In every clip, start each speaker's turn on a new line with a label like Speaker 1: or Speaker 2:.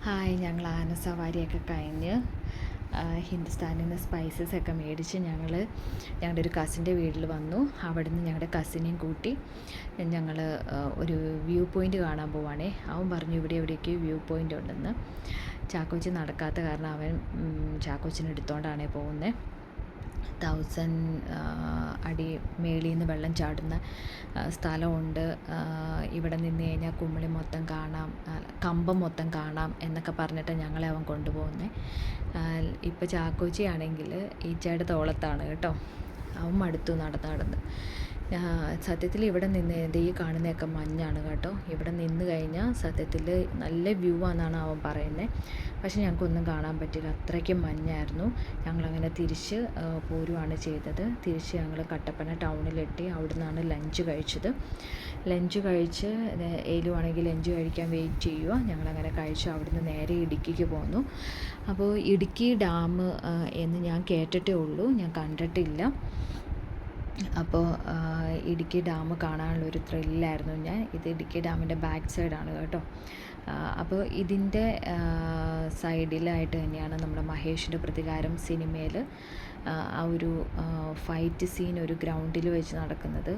Speaker 1: Hi, ഞങ്ങൾ ആന സവാരിയൊക്കെ കഴിഞ്ഞ് ഹിന്ദുസ്ഥാനിൽ നിന്ന് സ്പൈസസ് ഒക്കെ മേടിച്ച് ഞങ്ങളുടെ ഒരു കസിൻ്റെ വീട്ടിൽ വന്നു. അവിടെ നിന്ന് ഞങ്ങളുടെ കസിനെയും കൂട്ടി ഞങ്ങൾ ഒരു വ്യൂ പോയിൻ്റ് കാണാൻ പോവുകയാണേ. അവൻ പറഞ്ഞു ഇവിടെ എവിടെയൊക്കെ വ്യൂ പോയിൻ്റ് ഉണ്ടെന്ന്. ചാക്കോച്ചി നടക്കാത്ത കാരണം അവൻ ചാക്കോച്ചിനെ എടുത്തുകൊണ്ടാണ് പോകുന്നത്. 1000 അടി മേളിൽ നിന്ന് വെള്ളം ചാടുന്ന സ്ഥലമുണ്ട്. ഇവിടെ നിന്ന് കഴിഞ്ഞാൽ കുമിളി മൊത്തം കാണാം, കമ്പം മൊത്തം കാണാം എന്നൊക്കെ പറഞ്ഞിട്ട് ഞങ്ങളെ അവൻ കൊണ്ടുപോകുന്നത്. ഇപ്പോൾ ചാക്കോച്ചി ആണെങ്കിൽ ഈച്ചയുടെ തോളത്താണ് കേട്ടോ. അവൻ മടുത്തു നടന്ന്. സത്യത്തിൽ ഇവിടെ നിന്ന് ഈ കാണുന്നതൊക്കെ മഞ്ഞാണ് കേട്ടോ. ഇവിടെ നിന്ന് കഴിഞ്ഞാൽ സത്യത്തിൽ നല്ല വ്യൂ ആണെന്നാണ് അവൻ പറയുന്നത്. പക്ഷെ ഞങ്ങൾക്കൊന്നും കാണാൻ പറ്റില്ല, അത്രയ്ക്കും മഞ്ഞായിരുന്നു. ഞങ്ങളങ്ങനെ തിരിച്ച് പോരുകയാണ് ചെയ്തത്. തിരിച്ച് ഞങ്ങൾ കട്ടപ്പന ടൗണിലെത്തി. അവിടെ നിന്നാണ് ലഞ്ച് കഴിച്ചത്. ലഞ്ച് കഴിച്ച് ഏലുവാണെങ്കിൽ ലഞ്ച് കഴിക്കാൻ വെയിറ്റ് ചെയ്യുക. ഞങ്ങളങ്ങനെ കഴിച്ചു. അവിടുന്ന് നേരെ ഇടുക്കിക്ക് പോന്നു. അപ്പോൾ ഇടുക്കി ഡാം എന്ന് ഞാൻ കേട്ടിട്ടേ ഉള്ളൂ, ഞാൻ കണ്ടിട്ടില്ല. അപ്പോൾ ഇടുക്കി ഡാം കാണാനുള്ളൊരു ത്രില്ലായിരുന്നു ഞാൻ. ഇത് ഇടുക്കി ഡാമിൻ്റെ ബാക്ക് സൈഡാണ് കേട്ടോ. അപ്പോൾ ഇതിൻ്റെ സൈഡിലായിട്ട് തന്നെയാണ് നമ്മുടെ മഹേഷിൻ്റെ പ്രതികാരം സിനിമയിൽ ആ ഒരു ഫൈറ്റ് സീൻ ഒരു ഗ്രൗണ്ടിൽ വെച്ച് നടക്കുന്നത്.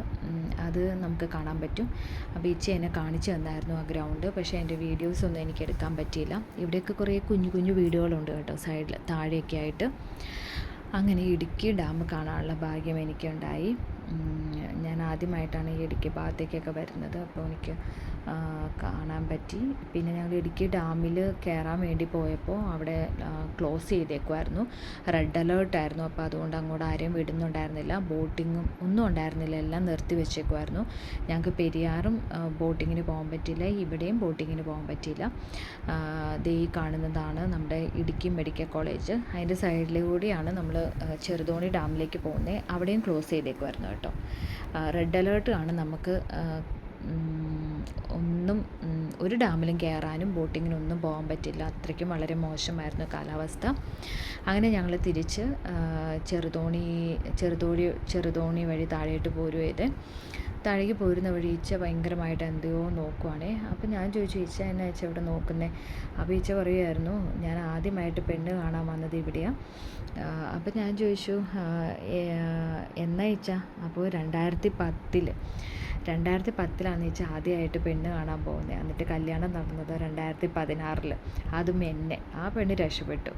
Speaker 1: അത് നമുക്ക് കാണാൻ പറ്റും. അപ്പോൾ ഇച്ച എന്നെ കാണിച്ചു തന്നായിരുന്നു ആ ഗ്രൗണ്ട്. പക്ഷേ എൻ്റെ വീഡിയോസൊന്നും എനിക്ക് എടുക്കാൻ പറ്റിയില്ല. ഇവിടെയൊക്കെ കുറേ കുഞ്ഞു വീഡിയോകളുണ്ട് കേട്ടോ, സൈഡിൽ താഴെയൊക്കെ ആയിട്ട്. അങ്ങനെ ഇടുക്കി ഡാം കാണാനുള്ള ഭാഗ്യം എനിക്കുണ്ടായി. ഞാൻ ആദ്യമായിട്ടാണ് ഈ ഇടുക്കി ഭാഗത്തേക്കൊക്കെ വരുന്നത്. അപ്പോൾ എനിക്ക് കാണാൻ പറ്റി. പിന്നെ ഞങ്ങൾ ഇടുക്കി ഡാമിൽ കയറാൻ വേണ്ടി പോയപ്പോൾ അവിടെ ക്ലോസ് ചെയ്തേക്കുമായിരുന്നു, റെഡ് അലേർട്ടായിരുന്നു. അപ്പോൾ അതുകൊണ്ട് അങ്ങോട്ട് ആരെയും വിടുന്നുണ്ടായിരുന്നില്ല, ബോട്ടിങ്ങും ഒന്നും ഉണ്ടായിരുന്നില്ല, എല്ലാം നിർത്തി വെച്ചേക്കുമായിരുന്നു. ഞങ്ങൾക്ക് പെരിയാറും ബോട്ടിങ്ങിന് പോകാൻ പറ്റില്ല, ഇവിടെയും ബോട്ടിങ്ങിന് പോകാൻ പറ്റിയില്ല. ദേ ഈ കാണുന്നതാണ് നമ്മുടെ ഇടുക്കി മെഡിക്കൽ കോളേജ്. അതിൻ്റെ സൈഡിലൂടെയാണ് നമ്മൾ ചെറുതോണി ഡാമിലേക്ക് പോകുന്നത്. അവിടെയും ക്ലോസ് ചെയ്തേക്കുമായിരുന്നു കേട്ടോ. റെഡ് അലേർട്ട് ആണ്. നമുക്ക് ഒരു ഡാമിലും കയറാനും ബോട്ടിങ്ങിനൊന്നും പോകാൻ പറ്റില്ല, അത്രയ്ക്കും വളരെ മോശമായിരുന്നു കാലാവസ്ഥ. അങ്ങനെ ഞങ്ങൾ തിരിച്ച് ചെറുതോണി വഴി താഴേട്ട് പോരുകയത്. താഴേക്ക് പോരുന്ന വഴി ഈച്ച ഭയങ്കരമായിട്ട് എന്തെയോ നോക്കുവാണേ. അപ്പോൾ ഞാൻ ചോദിച്ചു, ഈച്ച എന്നെ ഈച്ച ഇവിടെ നോക്കുന്നത്? അപ്പോൾ ഈച്ച പറയുമായിരുന്നു, ഞാൻ ആദ്യമായിട്ട് പെണ്ണ് കാണാൻ വന്നത് ഇവിടെയാണ്. അപ്പോൾ ഞാൻ ചോദിച്ചു എന്നാ ഈച്ച? അപ്പോൾ 2010 ഈച്ച ആദ്യമായിട്ട് പെണ്ണ് കാണാൻ പോകുന്നത്. എന്നിട്ട് കല്യാണം നടന്നത് 2016. അതും എന്നെ. ആ പെണ്ണ് രക്ഷപ്പെട്ടു.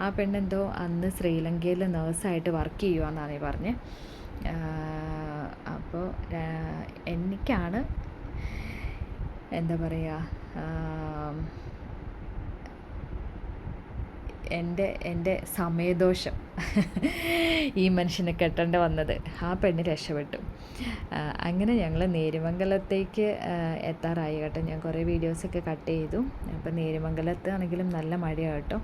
Speaker 1: ആ പെണ്ണെന്തോ അന്ന് ശ്രീലങ്കയിൽ നേഴ്സായിട്ട് വർക്ക് ചെയ്യുകയെന്നാണ് പറഞ്ഞത്. അപ്പോൾ എനിക്കാണ് എന്താ പറയുക, എൻ്റെ സമയദോഷം ഈ മനുഷ്യനെ കെട്ടേണ്ടി വന്നത്. ആ പെണ്ണ് രക്ഷപ്പെട്ടു. അങ്ങനെ ഞങ്ങൾ നേര്യമംഗലത്തേക്ക് എത്താറായി കേട്ടോ. ഞാൻ കുറേ വീഡിയോസൊക്കെ കട്ട് ചെയ്തു. അപ്പോൾ നേര്യമംഗലത്ത് ആണെങ്കിലും നല്ല മഴയാണ് കേട്ടോ.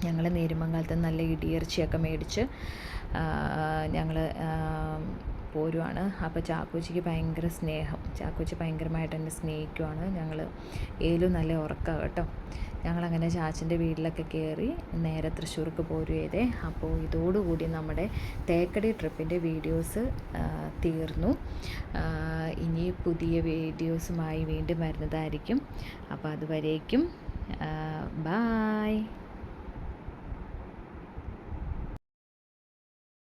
Speaker 1: ഞങ്ങൾ നേര്യമംഗലത്ത് നല്ല ഇടിയിറച്ചിയൊക്കെ മേടിച്ച് ഞങ്ങൾ പോരുവാണ്. അപ്പോൾ ചാക്കോച്ചിക്ക് ഭയങ്കര സ്നേഹം, ചാക്കോച്ചി ഭയങ്കരമായിട്ട് എന്നെ സ്നേഹിക്കുവാണ്. ഏലും നല്ല ഉറക്കമാണ് കേട്ടോ. ഞങ്ങളങ്ങനെ ചാച്ചൻ്റെ വീട്ടിലൊക്കെ കയറി നേരെ തൃശ്ശൂർക്ക് പോരുകയതേ. അപ്പോൾ ഇതോടുകൂടി നമ്മുടെ തേക്കടി ട്രിപ്പിൻ്റെ വീഡിയോസ് തീർന്നു. ഇനി പുതിയ വീഡിയോസുമായി വീണ്ടും വരുന്നതായിരിക്കും. അപ്പോൾ അതുവരേക്കും ബായ്.